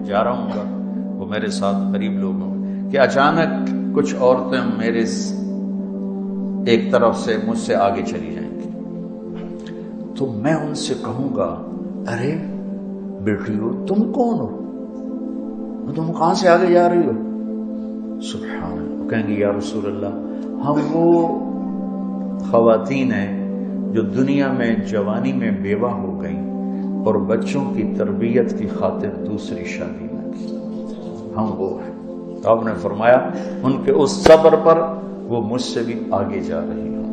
جا رہا ہوں گا، وہ میرے ساتھ قریب لوگ ہوں گے، کہ اچانک کچھ عورتیں میرے ایک طرف سے مجھ سے آگے چلی جائیں گی، تو میں ان سے کہوں گا ارے بیٹیو تم کون ہو، تم کہاں سے آگے جا رہی ہو؟ سبحان اللہ، کہیں گے یا رسول اللہ ہم وہ خواتین ہیں جو دنیا میں جوانی میں بیوہ ہو گئیں اور بچوں کی تربیت کی خاطر دوسری شادی نہ کی، ہم وہ ہیں۔ تو آپ نے فرمایا ان کے اس صبر پر وہ مجھ سے بھی آگے جا رہی ہوں۔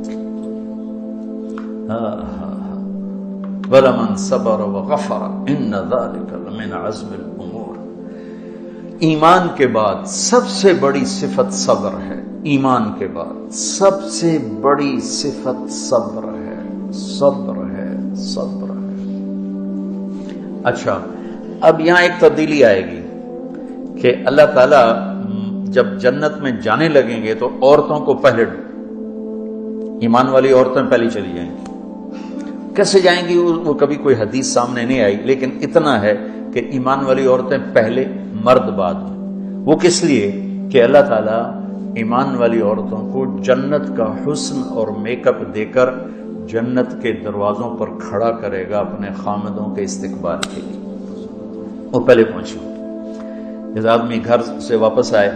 وَلَمَنْ صَبَرَ وَغَفَرَ إِنَّ ذَلِكَ لَمِنْ عَزْمِ الْأُمُورِ۔ ایمان کے بعد سب سے بڑی صفت صبر ہے، ایمان کے بعد سب سے بڑی صفت صبر ہے، صبر ہے، صبر ہے۔ اچھا، اب یہاں ایک تبدیلی آئے گی کہ اللہ تعالیٰ جب جنت میں جانے لگیں گے تو عورتوں کو پہلے، ایمان والی عورتیں پہلے چلی جائیں گی۔ کیسے جائیں گی وہ کبھی کوئی حدیث سامنے نہیں آئی، لیکن اتنا ہے کہ ایمان والی عورتیں پہلے، مرد بعد میں۔ وہ کس لیے کہ اللہ تعالیٰ ایمان والی عورتوں کو جنت کا حسن اور میک اپ دے کر جنت کے دروازوں پر کھڑا کرے گا اپنے خامدوں کے استقبال کے لیے۔ وہ پہلے پہنچے، جب آدمی گھر سے واپس آئے،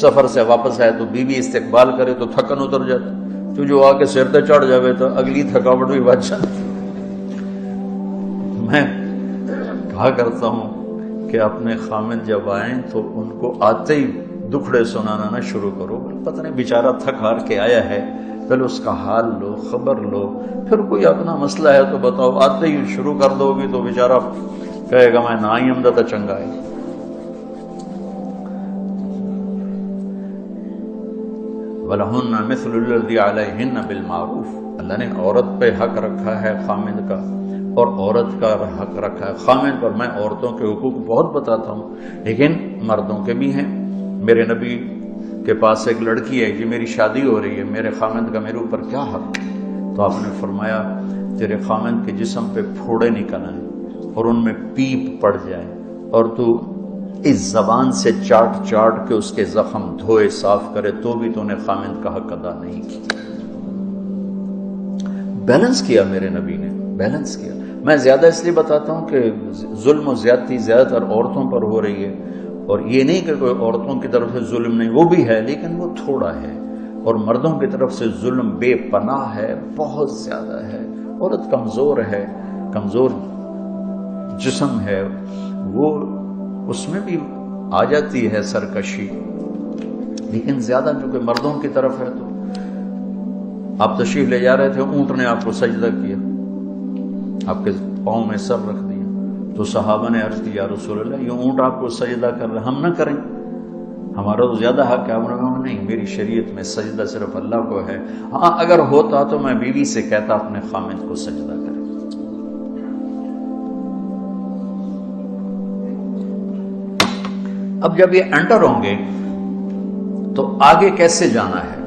سفر سے واپس آئے تو بیوی استقبال کرے تو تھکن اتر جاتی، تو جو آ کے سر تے چڑھ جاوے تو اگلی تھکاوٹ بھی بچ جاتی۔ میں کہا کرتا ہوں کہ اپنے خامد جب آئیں تو ان کو آتے ہی دکھڑے سنانا نہ شروع کرو، پتہ نہیں بیچارہ تھک ہار کے آیا ہے، پہلے اس کا حال لو، خبر لو، پھر کوئی اپنا مسئلہ ہے تو بتاؤ۔ آتے ہی شروع کر دو گی تو بیچارہ کہے گا میں نہ ہی آمدہ تو چنگا ہے۔ وَلَهُنَّ مِثْلُ الَّذِي عَلَيْهِنَّ بِالْمَعْرُوفِ، اللہ نے عورت پہ حق رکھا ہے خامد کا، اور عورت کا حق رکھا ہے خامد پر۔ میں عورتوں کے حقوق بہت بتاتا ہوں، لیکن مردوں کے بھی ہیں۔ میرے نبی کے پاس ایک لڑکی ہے، جی میری شادی ہو رہی ہے، میرے خامد کا میرے اوپر کیا حق؟ تو آپ نے فرمایا تیرے خامد کے جسم پہ پھوڑے نکل آئیں اور ان میں پیپ پڑ جائے اور تو اس زبان سے چاٹ چاٹ کے اس کے زخم دھوئے صاف کرے تو بھی تو نے خامد کا حق ادا نہیں کیا۔ بیلنس کیا میرے نبی نے، بیلنس کیا۔ میں زیادہ اس لیے بتاتا ہوں کہ ظلم و زیادتی زیادہ تر عورتوں پر ہو رہی ہے، اور یہ نہیں کہ کوئی عورتوں کی طرف سے ظلم نہیں، وہ بھی ہے لیکن وہ تھوڑا ہے، اور مردوں کی طرف سے ظلم بے پناہ ہے، بہت زیادہ ہے۔ عورت کمزور ہے، کمزور جسم ہے، وہ اس میں بھی آ جاتی ہے سرکشی، لیکن زیادہ جو کہ مردوں کی طرف ہے۔ تو آپ تشریف لے جا رہے تھے، اونٹ نے آپ کو سجدہ کیا، آپ کے پاؤں میں سر رکھ دیا، تو صحابہ نے عرض کی یا رسول اللہ یہ اونٹ آپ کو سجدہ کر رہے، ہم نہ کریں، ہمارا تو زیادہ حق ہے۔ آپ نے کہا نہیں، میری شریعت میں سجدہ صرف اللہ کو ہے، ہاں اگر ہوتا تو میں بیوی سے کہتا اپنے خامد کو سجدہ کرے۔ اب جب یہ انٹر ہوں گے تو آگے کیسے جانا ہے؟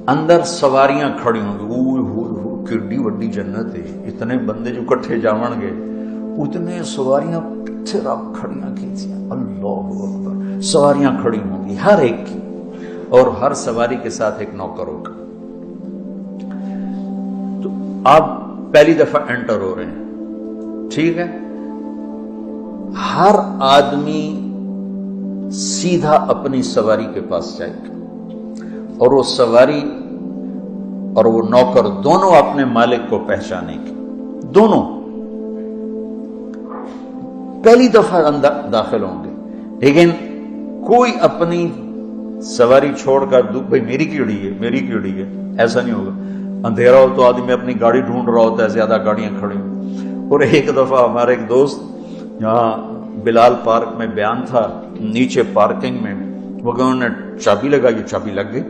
اندر سواریاں کھڑی ہوں گی، کیڈی وڈی جنت ہے، اتنے بندے جو کٹھے جاون گے، اتنے سواریاں پھر آپ کھڑیاں کیجیے، اللہ اکبر، سواریاں کھڑی ہوں گی ہر ایک کی، اور ہر سواری کے ساتھ ایک نوکر ہوگا۔ تو آپ پہلی دفعہ انٹر ہو رہے ہیں، ٹھیک ہے، ہر آدمی سیدھا اپنی سواری کے پاس جائے گا، اور وہ سواری اور وہ نوکر دونوں اپنے مالک کو پہچانے گے، دونوں پہلی دفعہ اندر داخل ہوں گے، لیکن کوئی اپنی سواری چھوڑ کر بھائی میری کیڑی ہے، میری کیڑی ہے، ایسا نہیں ہوگا۔ اندھیرا ہو تو آدمی اپنی گاڑی ڈھونڈ رہا ہوتا ہے، زیادہ گاڑیاں کھڑی ہیں۔ اور ایک دفعہ ہمارے ایک دوست یہاں بلال پارک میں بیان تھا، نیچے پارکنگ میں وہ انہوں نے چابی لگائی، چابی لگ گئی،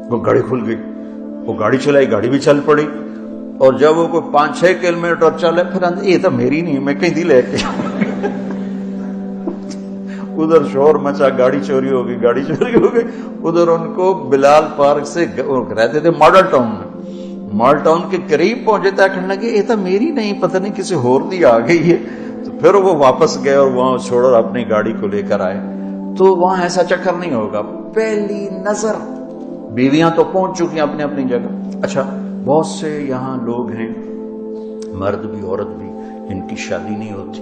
وہ گاڑی کھل گئی، وہ گاڑی چلائی، گاڑی بھی چل پڑی، اور جب وہ کوئی 5-6 کلومیٹر چلے پھر یہ تو میری نہیں، میں کہیں دی لے کے ادھر شور مچا، گاڑی چوری ہو گئی، گاڑی چوری ہو گئی۔ ادھر ان کو بلال پارک سے رہتے تھے ماڈل ٹاؤن میں، ماڈل ٹاؤن کے قریب پہنچے تو کہنے لگے یہ تو میری نہیں، پتہ نہیں کسی اور دی آ گئی ہے۔ تو پھر وہ واپس گئے اور وہاں چھوڑ اپنی گاڑی کو لے کر آئے. تو وہاں ایسا چکر نہیں ہوگا, پہلی نظر بیویاں تو پہنچ چکی ہیں اپنی اپنی جگہ. اچھا بہت سے یہاں لوگ ہیں, مرد بھی عورت بھی, جن کی شادی نہیں ہوتی,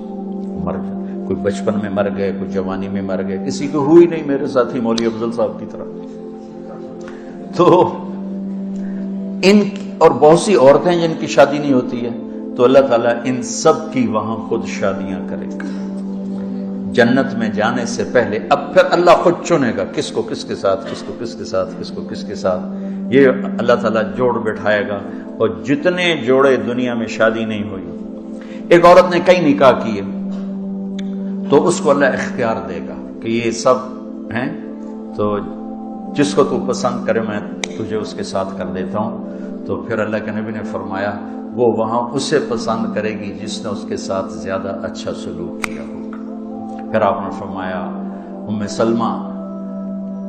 مر گئے, کوئی بچپن میں مر گئے, کوئی جوانی میں مر گئے, کسی کو ہوئی نہیں, میرے ساتھی مولوی افضل صاحب کی طرح. تو ان اور بہت سی عورتیں جن کی شادی نہیں ہوتی ہے, تو اللہ تعالیٰ ان سب کی وہاں خود شادیاں کرے گا جنت میں جانے سے پہلے. اب پھر اللہ خود چنے گا کس کو کس کے ساتھ, کس کو کس کے ساتھ, کس کو کس کے ساتھ, یہ اللہ تعالیٰ جوڑ بٹھائے گا. اور جتنے جوڑے دنیا میں شادی نہیں ہوئی, ایک عورت نے کئی نکاح کیے, تو اس کو اللہ اختیار دے گا کہ یہ سب ہیں, تو جس کو تو پسند کرے میں تجھے اس کے ساتھ کر دیتا ہوں. تو پھر اللہ کے نبی نے فرمایا وہ وہاں اسے پسند کرے گی جس نے اس کے ساتھ زیادہ اچھا سلوک کیا ہوگا. پھر آپ نے فرمایا ام سلمہ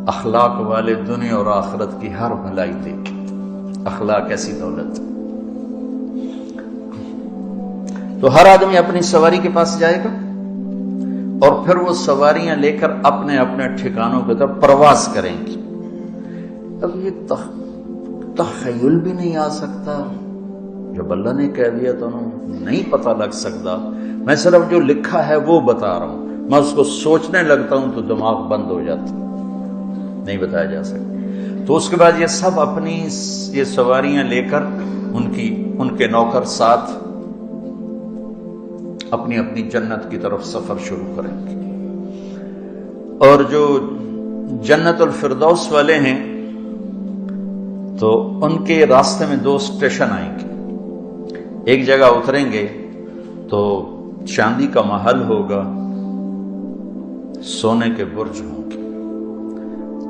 اخلاق والے دنیا اور آخرت کی ہر بھلائی دیکھی. اخلاق ایسی دولت. تو ہر آدمی اپنی سواری کے پاس جائے گا اور پھر وہ سواریاں لے کر اپنے اپنے ٹھکانوں کی طرف پرواز کریں گی. اب یہ تخیل بھی نہیں آ سکتا, جب اللہ نے کہہ دیا تو نہیں پتہ لگ سکتا. میں صرف جو لکھا ہے وہ بتا رہا ہوں, میں اس کو سوچنے لگتا ہوں تو دماغ بند ہو جاتا, نہیں بتایا جا سکتا. تو اس کے بعد یہ سب اپنی یہ سواریاں لے کر ان کے نوکر ساتھ اپنی اپنی جنت کی طرف سفر شروع کریں گے. اور جو جنت الفردوس والے ہیں تو ان کے راستے میں 2 اسٹیشن آئیں گے. ایک جگہ اتریں گے تو چاندی کا محل ہوگا, سونے کے برج ہوں گے.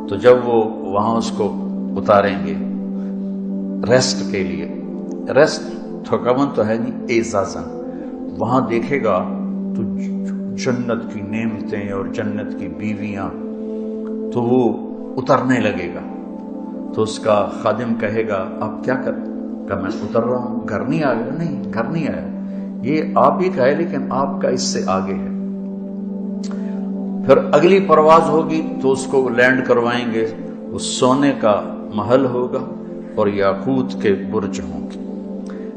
تو جب وہ وہاں اس کو اتاریں گے ریسٹ کے لیے, ریسٹ تھکاون تو ہے نہیں, اعزازاً وہاں دیکھے گا تو جنت کی نعمتیں اور جنت کی بیویاں, تو وہ اترنے لگے گا. تو اس کا خادم کہے گا آپ کیا کر, کہ میں اتر رہا ہوں, گھر نہیں آیا. نہیں گھر نہیں آیا, یہ آپ ہی کا ہے لیکن آپ کا اس سے آگے ہے. پھر اگلی پرواز ہوگی تو اس کو لینڈ کروائیں گے, وہ سونے کا محل ہوگا اور یاقوت کے برج ہوں گے.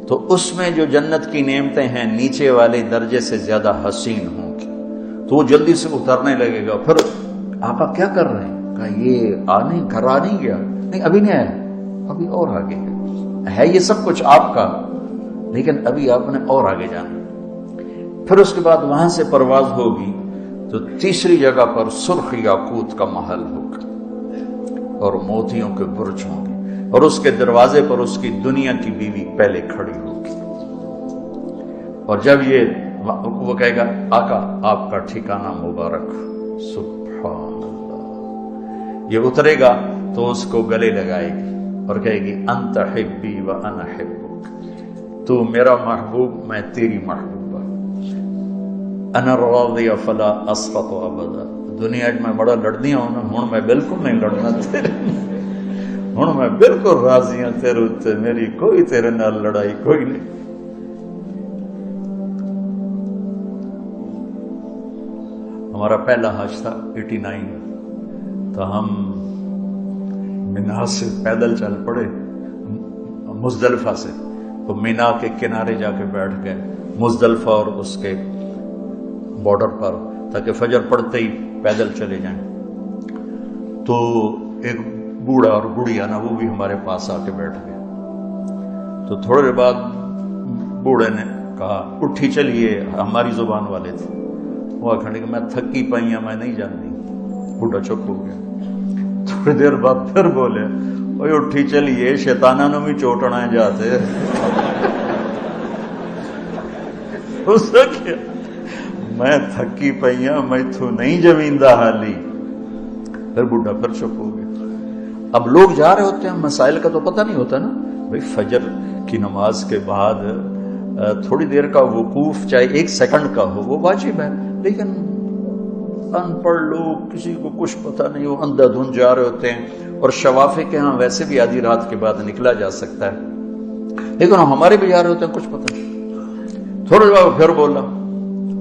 تو اس میں جو جنت کی نعمتیں ہیں نیچے والے درجے سے زیادہ حسین ہوں گی. تو وہ جلدی سے اترنے لگے گا. پھر آقا کیا کر رہے ہیں, کہا یہ گھر آ نہیں گیا. نہیں ابھی نہیں آیا, ابھی اور آگے ہے یہ سب کچھ آپ کا, لیکن ابھی آپ نے اور آگے جانا. پھر اس کے بعد وہاں سے پرواز ہوگی تو تیسری جگہ پر سرخ یاقوت کا محل ہوگا اور موتیوں کے برج ہوں گے, اور اس کے دروازے پر اس کی دنیا کی بیوی پہلے کھڑی ہوگی. اور جب وہ کہے گا آقا آپ کا ٹھکانہ مبارک. سبحان اللہ. یہ اترے گا تو اس کو گلے لگائے گی اور کہے گی انت حبی و انا حبک, تو میرا محبوب میں تیری محبوبہ. انا راضی فلا اسقط ابدا. دنیا میں بڑا لڑدیاں ہوں میں بالکل نہیں لڑنا تیرے, ہوں میں بالکل راضی ہوں تیرے اتنے, میری کوئی تیرے نال لڑائی کوئی نہیں. ہمارا پہلا حج تھا 89, تو ہم مینا سے پیدل چل پڑے مزدلفہ سے, تو مینا کے کنارے جا کے بیٹھ گئے مزدلفہ اور اس کے بارڈر پر, تاکہ فجر پڑتے ہی پیدل چلے جائیں. تو ایک بوڑھا اور بوڑھیا نا وہ بھی ہمارے پاس آ کے بیٹھ گئے. تو تھوڑے دیر بعد بوڑھے نے کہا اٹھی چلیے, ہماری زبان والے تھے. وہ کھڑے کہ میں تھکی پئی ہوں, میں نہیں جانتی. بوڑھا چپ ہو گیا. تھوڑی دیر بعد پھر بولے اوے اٹھی چلیے, شیطانہ نو بھی چوٹنا جاتے. اس نے کیا, میں تھکی پئی ہوں, میں تو نہیں جمیندا حالی. پھر بوڑھا پھر چپ ہو گیا. اب لوگ جا رہے ہوتے ہیں, مسائل کا تو پتہ نہیں ہوتا نا بھائی. فجر کی نماز کے بعد تھوڑی دیر کا وقوف چاہے 1 سیکنڈ کا ہو وہ واجب ہے, لیکن ان پڑھ لوگ کسی کو کچھ پتہ نہیں, وہ اندھا دھند جا رہے ہوتے ہیں. اور شوافے کے ہاں ویسے بھی آدھی رات کے بعد نکلا جا سکتا ہے, لیکن ہمارے بھی جا رہے ہوتے ہیں کچھ پتہ نہیں. تھوڑے بعد پھر بولا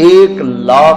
1,00,000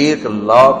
1,00,000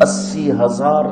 80,000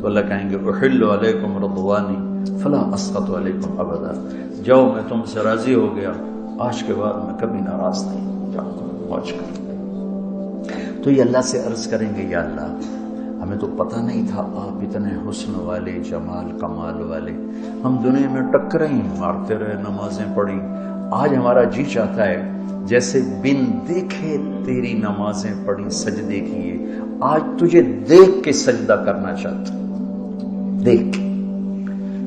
تو اللہ کہیں گے احل علیکم رضوانی فلا اسخط علیکم ابدا، جاؤ میں تم سے راضی ہو گیا، آج کے بعد میں کبھی ناراض نہیں، جاؤ موج کرو۔ تو یہ اللہ سے عرض کریں گے یا اللہ ہمیں تو پتہ نہیں تھا آپ اتنے حسن والے، جمال کمال والے، ہم دنیا میں ٹکریں ہی مارتے رہے، نمازیں پڑھی، آج ہمارا جی چاہتا ہے جیسے بن دیکھے تیری نمازیں پڑھی، سجدے کیے، آج تجھے دیکھ کے سجدہ کرنا چاہتا ہوں، دیکھ کے۔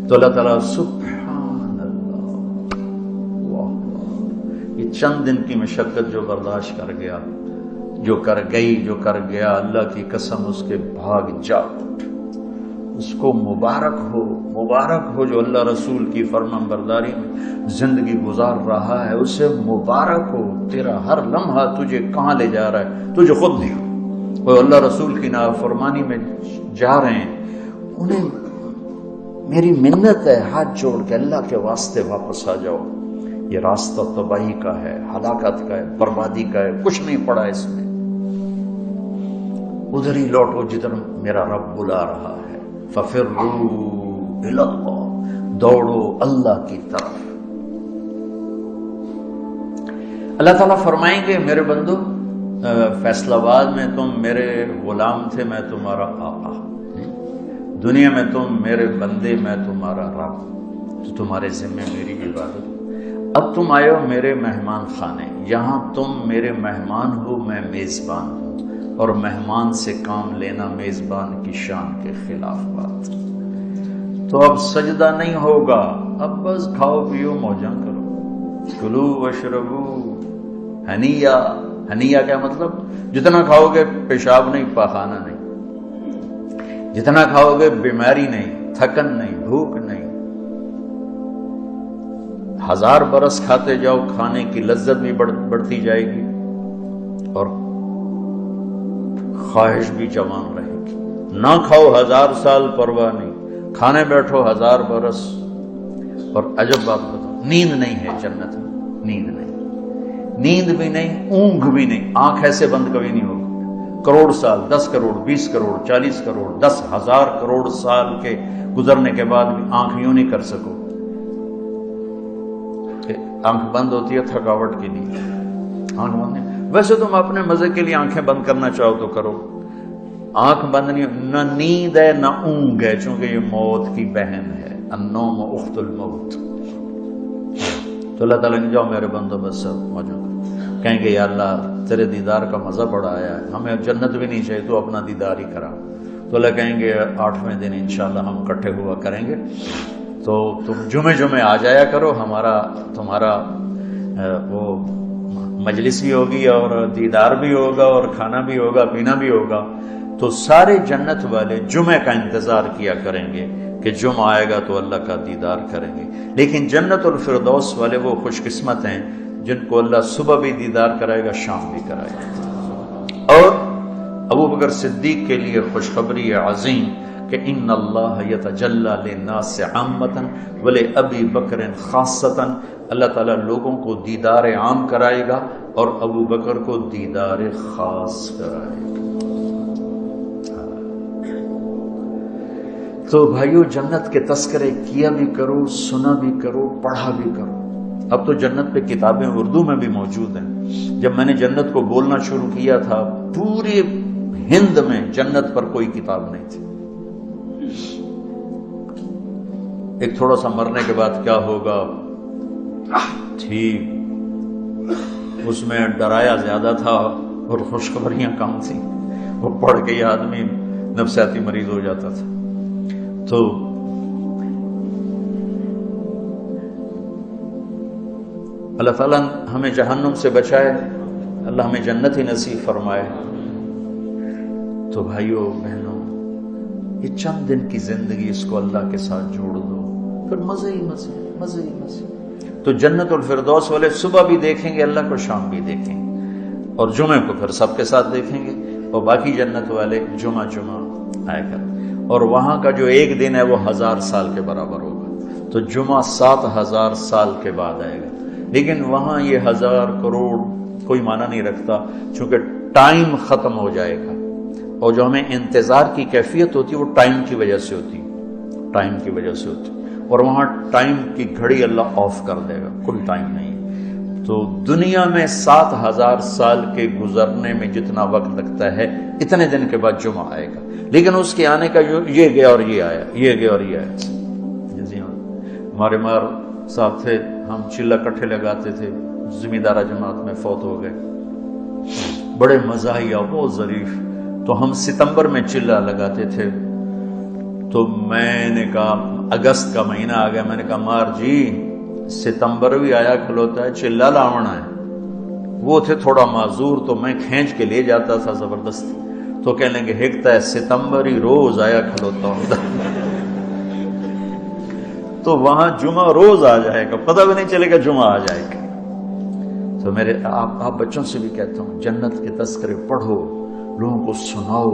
تو اللہ تعالیٰ سبحان اللہ، واہ، یہ چند دن کی مشقت جو برداشت کر گیا، جو کر گئی، جو کر گیا، اللہ کی قسم اس کے بھاگ جا اٹھ، اس کو مبارک ہو جو اللہ رسول کی فرمان برداری میں زندگی گزار رہا ہے، اسے مبارک ہو، تیرا ہر لمحہ تجھے کہاں لے جا رہا ہے تجھے خود نہیں، وہ اللہ رسول کی نافرمانی میں جا رہے ہیں، انہیں میری منت ہے ہاتھ جوڑ کے اللہ کے واسطے واپس آ جاؤ، یہ راستہ تباہی کا ہے، ہلاکت کا ہے، بربادی کا ہے، کچھ نہیں پڑا اس میں، ادھر ہی لوٹو جدھر میرا رب بلا رہا ہے، فَفِرُّوا إِلَى اللَّهِ، دوڑو اللہ کی طرف۔ اللہ تعالیٰ فرمائیں گے میرے بندو فیصل آباد میں تم میرے غلام تھے، میں تمہارا آقا، دنیا میں تم میرے بندے، میں تمہارا رب، تو تمہارے ذمہ میری عبادت، اب تم آئے ہو میرے مہمان خانے، یہاں تم میرے مہمان ہو، میں میزبان ہوں، اور مہمان سے کام لینا میزبان کی شان کے خلاف بات، تو اب سجدہ نہیں ہوگا، اب بس کھاؤ پیو موجاں کرو، کلو وشربو ہنیا، ہنیا کیا مطلب؟ جتنا کھاؤ گے پیشاب نہیں، پاخانہ نہیں، جتنا کھاؤ گے بیماری نہیں، تھکن نہیں، بھوک نہیں، 1000 برس کھاتے جاؤ، کھانے کی لذت بھی بڑھتی جائے گی اور خواہش بھی جوان رہے گی، نہ کھاؤ 1000 سال پرواہ نہیں، کھانے بیٹھو 1000 برس، اور عجب بات بتاؤ، نیند نہیں ہے جنت میں، نیند نہیں، نیند بھی نہیں، اونگھ بھی نہیں، آنکھ ایسے بند کبھی نہیں ہوگی، کروڑ سال، 10 کروڑ، 20 کروڑ، 40 کروڑ، 10,000 کروڑ سال کے گزرنے کے بعد بھی آنکھ یوں نہیں کر سکو، آنکھ بند ہوتی ہے تھکاوٹ کے لیے، آنکھ بند نہیں، ویسے تم اپنے مزے کے لیے آنکھیں بند کرنا چاہو تو کرو، آنکھ بند نہیں، نہ نیند ہے نہ اونگ ہے، چونکہ یہ موت کی بہن ہے، النوم اخت الموت۔ تو اللہ تعالیٰ نے جاؤ میرے بندو بس سب موجود، کہیں گے یا اللہ تیرے دیدار کا مزہ بڑا آیا ہے، ہمیں جنت بھی نہیں چاہیے، تو اپنا دیدار ہی کرا، تو اللہ کہیں گے 8ویں دن انشاءاللہ ہم اکٹھے ہوا کریں گے، تو تم جمعے آ جایا کرو، تمہارا وہ مجلس بھی ہوگی اور دیدار بھی ہوگا اور کھانا بھی ہوگا، پینا بھی ہوگا، تو سارے جنت والے جمعے کا انتظار کیا کریں گے کہ جمعہ آئے گا تو اللہ کا دیدار کریں گے، لیکن جنت الفردوس والے وہ خوش قسمت ہیں جن کو اللہ صبح بھی دیدار کرائے گا، شام بھی کرائے گا۔ اور ابو بکر صدیق کے لیے خوشخبری عظیم کہ ان اللہ یتجلی للناس عامۃ ولابی بکر خاصۃ، اللہ تعالیٰ لوگوں کو دیدار عام کرائے گا اور ابو بکر کو دیدار خاص کرائے گا۔ تو بھائیو جنت کے تذکرے کیا بھی کرو، سنا بھی کرو، پڑھا بھی کرو۔ اب تو جنت پہ کتابیں اردو میں بھی موجود ہیں، جب میں نے جنت کو بولنا شروع کیا تھا پورے ہند میں جنت پر کوئی کتاب نہیں تھی۔ ایک تھوڑا سا مرنے کے بعد کیا ہوگا تھی، اس میں ڈرایا زیادہ تھا اور خوشخبریاں کم تھیں، وہ پڑھ کے یہ آدمی نفسیاتی مریض ہو جاتا تھا۔ تو اللہ تعالیٰ ہمیں جہنم سے بچائے، اللہ ہمیں جنت ہی نصیب فرمائے۔ تو بھائیو بہنوں، یہ چند دن کی زندگی اس کو اللہ کے ساتھ جوڑ دو، پھر مزے ہی مزے، مزے ہی مزے۔ تو جنت الفردوس والے صبح بھی دیکھیں گے اللہ کو، شام بھی دیکھیں گے، اور جمعے کو پھر سب کے ساتھ دیکھیں گے، اور باقی جنت والے جمعہ آئے گا، اور وہاں کا جو ایک دن ہے وہ 1000 سال کے برابر ہوگا، تو جمعہ 7000 سال کے بعد آئے گا۔ لیکن وہاں یہ 1000 کروڑ کوئی معنی نہیں رکھتا، چونکہ ٹائم ختم ہو جائے گا، اور جو ہمیں انتظار کی کیفیت ہوتی ہے وہ ٹائم کی وجہ سے ہوتی ہے، ٹائم کی وجہ سے ہوتی ہے، اور وہاں ٹائم کی گھڑی اللہ آف کر دے گا، کوئی ٹائم نہیں ہے۔ تو دنیا میں 7000 سال کے گزرنے میں جتنا وقت لگتا ہے اتنے دن کے بعد جمعہ آئے گا، لیکن اس کے آنے کا یہ گیا اور یہ آیا، یہ گیا اور یہ آیا۔ جیسے ہمارے مار صاحب تھے، ہم چلہ کٹھے لگاتے تھے، زمیندارہ جماعت میں فوت ہو گئے، بڑے مزاحیہ، بہت ظریف۔ تو ہم ستمبر میں چلہ لگاتے تھے، تو میں نے کہا اگست کا مہینہ آ گیا، میں نے کہا مار جی ستمبر بھی آیا کھلوتا ہے، چلہ لاونا ہے۔ وہ تھے تھوڑا معذور، تو میں کھینچ کے لے جاتا تھا زبردستی، تو کہنے لگے ہکتا ہے ستمبر ہی روز آیا کھلوتا ہوں۔ تو وہاں جمعہ روز آ جائے گا، پتہ بھی نہیں چلے گا جمعہ آ جائے گا۔ تو میرے آپ بچوں سے بھی کہتا ہوں جنت کے تذکرے پڑھو، لوگوں کو سناؤ،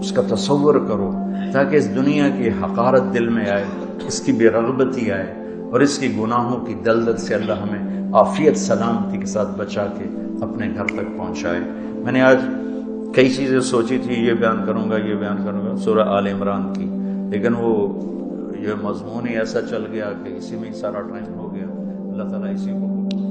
اس کا تصور کرو، تاکہ اس دنیا کی حقارت دل میں آئے، اس کی بے رغبتی آئے، اور اس کی گناہوں کی دلدل سے اللہ ہمیں عافیت سلامتی کے ساتھ بچا کے اپنے گھر تک پہنچائے۔ میں نے آج کئی چیزیں سوچی تھی، یہ بیان کروں گا، یہ بیان کروں گا سورہ آل عمران کی، لیکن وہ یہ مضمون ہی ایسا چل گیا کہ اسی میں ہی سارا ٹائم ہو گیا۔ اللہ تعالیٰ اسی کو